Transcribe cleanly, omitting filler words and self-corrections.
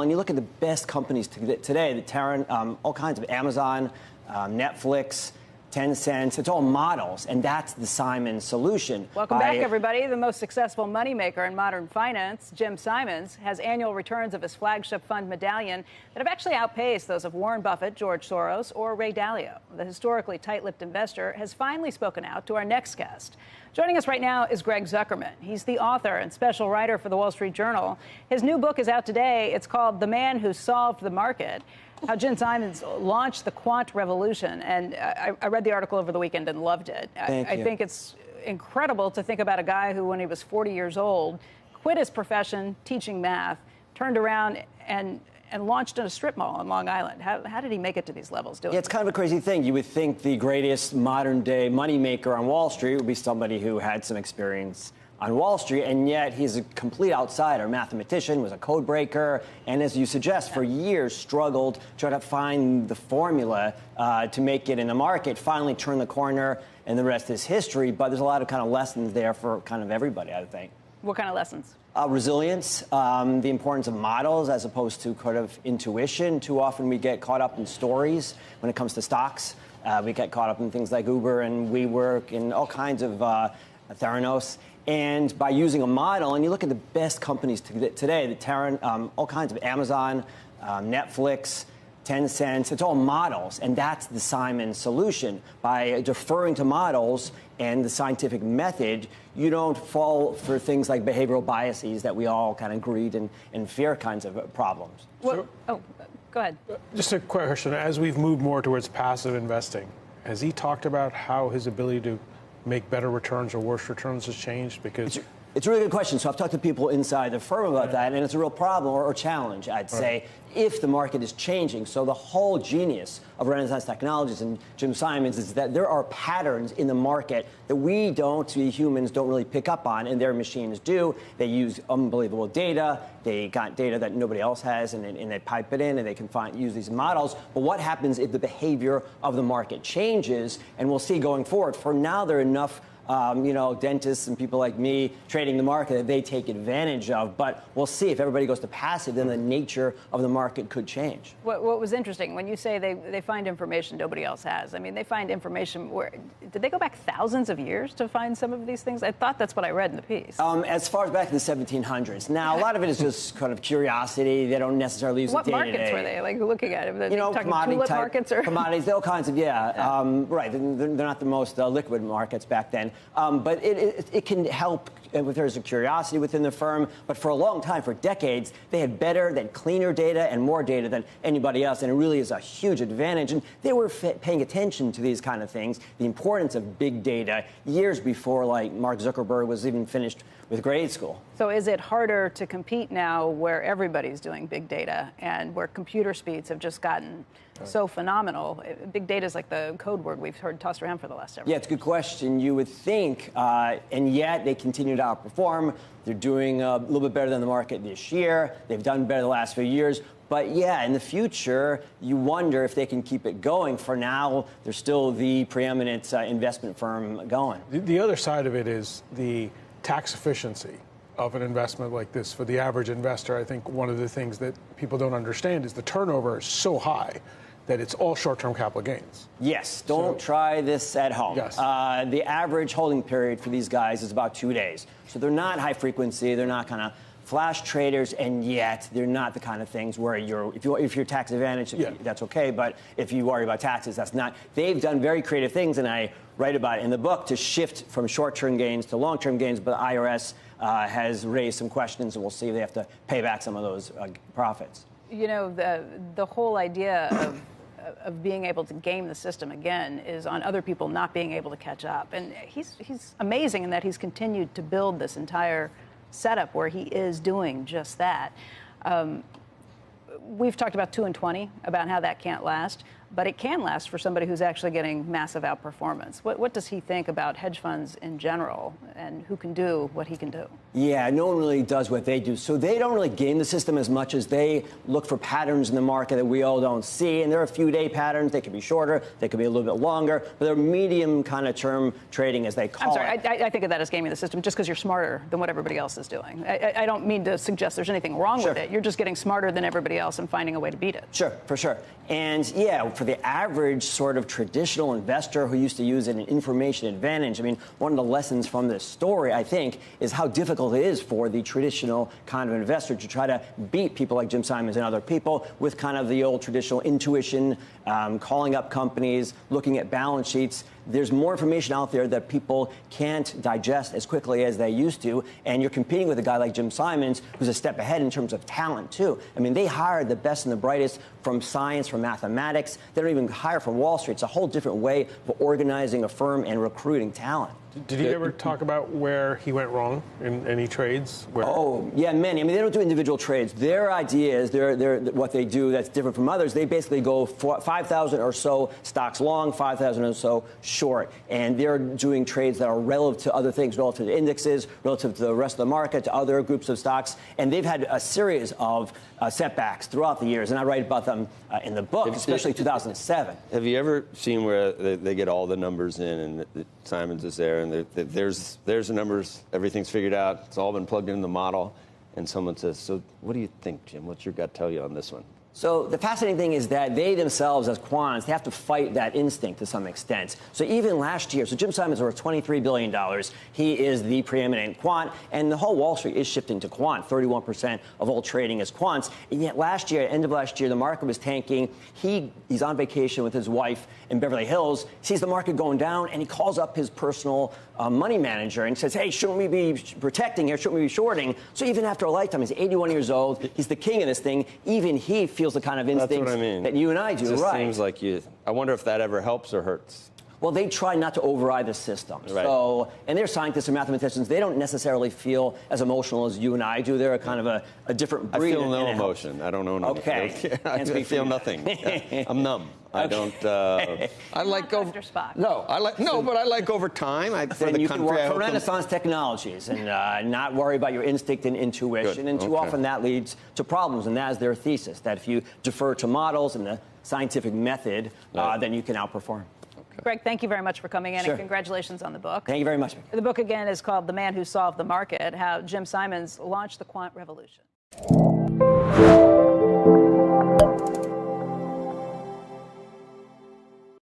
And you look at the best companies today, all kinds of Amazon, Netflix, Tencent, it's all models, and that's the Simon solution. Welcome back, everybody. The most successful moneymaker in modern finance, Jim Simons, has annual returns of his flagship fund Medallion that have actually outpaced those of Warren Buffett, George Soros, or Ray Dalio. The historically tight-lipped investor has finally spoken out to our next guest. Joining us right now is Greg Zuckerman. He's the author and special writer for the Wall Street Journal. His new book is out today. It's called The Man Who Solved the Market: How Jim Simons Launched the Quant Revolution. And I read the article over the weekend and loved it. I think it's incredible to think about a guy who, when he was 40 years old, quit his profession, teaching math, turned around and launched in a strip mall on Long Island. How did he make it to these levels? Yeah, it's kind of a crazy thing. You would think the greatest modern-day moneymaker on Wall Street would be somebody who had some experience on Wall Street, and yet he's a complete outsider. Mathematician, was a code breaker, and as you suggest, for years struggled trying to find the formula to make it in the market, finally turned the corner, and the rest is history. But there's a lot of kind of lessons there for kind of everybody, I think. What kind of lessons? Resilience, the importance of models as opposed to kind of intuition. Too often we get caught up in stories when it comes to stocks. We get caught up in things like Uber and WeWork and all kinds of Theranos. And by using a model, and you look at the best companies today, all kinds of Amazon, Netflix, Tencent, it's all models, and that's the Simon solution. By deferring to models and the scientific method, you don't fall for things like behavioral biases that we all kind of greed and fear kinds of problems. Well, go ahead. Just a quick question. As we've moved more towards passive investing, has he talked about how his ability to make better returns or worse returns has changed? Because it's a really good question. So I've talked to people inside the firm about that, and it's a real problem or challenge, I'd say, if the market is changing. So the whole genius of Renaissance Technologies and Jim Simons is that there are patterns in the market that we humans don't really pick up on, and their machines do. They use unbelievable data. They got data that nobody else has, and they pipe it in, and they can use these models. But what happens if the behavior of the market changes? And we'll see going forward. For now, there are enough dentists and people like me trading the market that they take advantage of. But we'll see. If everybody goes to passive, then the nature of the market could change. What was interesting, when you say they find information nobody else has, I mean, they find information where, did they go back thousands of years to find some of these things? I thought that's what I read in the piece. As far as back in the 1700s. Now, a lot of it is just kind of curiosity. They don't necessarily use it day to day. What markets were they, like, looking at? Commodity tulip type markets or commodities, all kinds of, right. They're not the most liquid markets back then. But it can help if there's a curiosity within the firm. But for a long time, for decades, they had better, than cleaner data and more data than anybody else. And it really is a huge advantage. And they were paying attention to these kind of things, the importance of big data, years before, like, Mark Zuckerberg was even finished with grade school. So is it harder to compete now where everybody's doing big data and where computer speeds have just gotten so phenomenal? Big data is like the code word we've heard tossed around for the last several years. Yeah, it's a good question. You would think, and yet they continue to outperform. They're doing a little bit better than the market this year. They've done better the last few years. But yeah, in the future, you wonder if they can keep it going. For now, they're still the preeminent investment firm going. The other side of it is the tax efficiency of an investment like this for the average investor. I think one of the things that people don't understand is the turnover is so high that it's all short-term capital gains. Yes, don't try this at home. Yes. The average holding period for these guys is about 2 days. So they're not high frequency, they're not kind of flash traders, and yet they're not the kind of things where if you're tax advantaged, that's okay, but if you worry about taxes, that's not. They've done very creative things, and I write about it in the book, to shift from short-term gains to long-term gains, but the IRS has raised some questions, and we'll see if they have to pay back some of those profits. You know, the whole idea of being able to game the system again is on other people not being able to catch up. And he's amazing in that he's continued to build this entire setup where he is doing just that. We've talked about 2 and 20, about how that can't last. but it can last for somebody who's actually getting massive outperformance. What does he think about hedge funds in general and who can do what he can do? Yeah, no one really does what they do. So they don't really game the system as much as they look for patterns in the market that we all don't see. And there are a few day patterns. They could be shorter. They could be a little bit longer. But they're medium kind of term trading, as they call it. I'm sorry. I think of that as gaming the system just because you're smarter than what everybody else is doing. I don't mean to suggest there's anything wrong with it. You're just getting smarter than everybody else and finding a way to beat it. Sure, for sure. And yeah, for the average sort of traditional investor who used to use an information advantage, I mean, one of the lessons from this story, I think, is how difficult it is for the traditional kind of investor to try to beat people like Jim Simons and other people with kind of the old traditional intuition, calling up companies, looking at balance sheets. There's more information out there that people can't digest as quickly as they used to, and you're competing with a guy like Jim Simons, who's a step ahead in terms of talent, too. I mean, they hire the best and the brightest from science, from mathematics. They don't even hire from Wall Street. It's a whole different way of organizing a firm and recruiting talent. Did he ever talk about where he went wrong in any trades? Oh, yeah, many. I mean, they don't do individual trades. Their idea is what they do that's different from others. They basically go 5,000 or so stocks long, 5,000 or so short. And they're doing trades that are relative to other things, relative to indexes, relative to the rest of the market, to other groups of stocks. And they've had a series of setbacks throughout the years. And I write about them in the book, especially 2007. Have you ever seen where they get all the numbers in and Simons is there and there's the numbers, everything's figured out, it's all been plugged into the model, and someone says, so what do you think, Jim? What's your gut tell you on this one? So the fascinating thing is that they themselves, as quants, they have to fight that instinct to some extent. So even last year, so Jim Simons is worth $23 billion. He is the preeminent quant, and the whole Wall Street is shifting to quant. 31% of all trading is quants. And yet last year, end of last year, the market was tanking. He's on vacation with his wife in Beverly Hills, sees the market going down, and he calls up his personal money manager and says, hey, shouldn't we be protecting here? Shouldn't we be shorting? So even after a lifetime, he's 81 years old. He's the king of this thing. Even he feels the kind of instincts that you and I do, it just right? Seems like I wonder if that ever helps or hurts. Well, they try not to override the system. Right. So, and they're scientists and mathematicians. They don't necessarily feel as emotional as you and I do. They're a kind of a different breed. I feel no emotion. I don't know nothing. Okay. I feel nothing. I'm numb. I don't. I like Dr. Spock. but I like over time. Then you can work for Renaissance technologies and not worry about your instinct and intuition. Good. And too often that leads to problems. And that is their thesis, that if you defer to models and the scientific method, then you can outperform. Greg, thank you very much for coming in, Sure. and congratulations on the book. Thank you very much. The book, again, is called The Man Who Solved the Market, How Jim Simons Launched the Quant Revolution.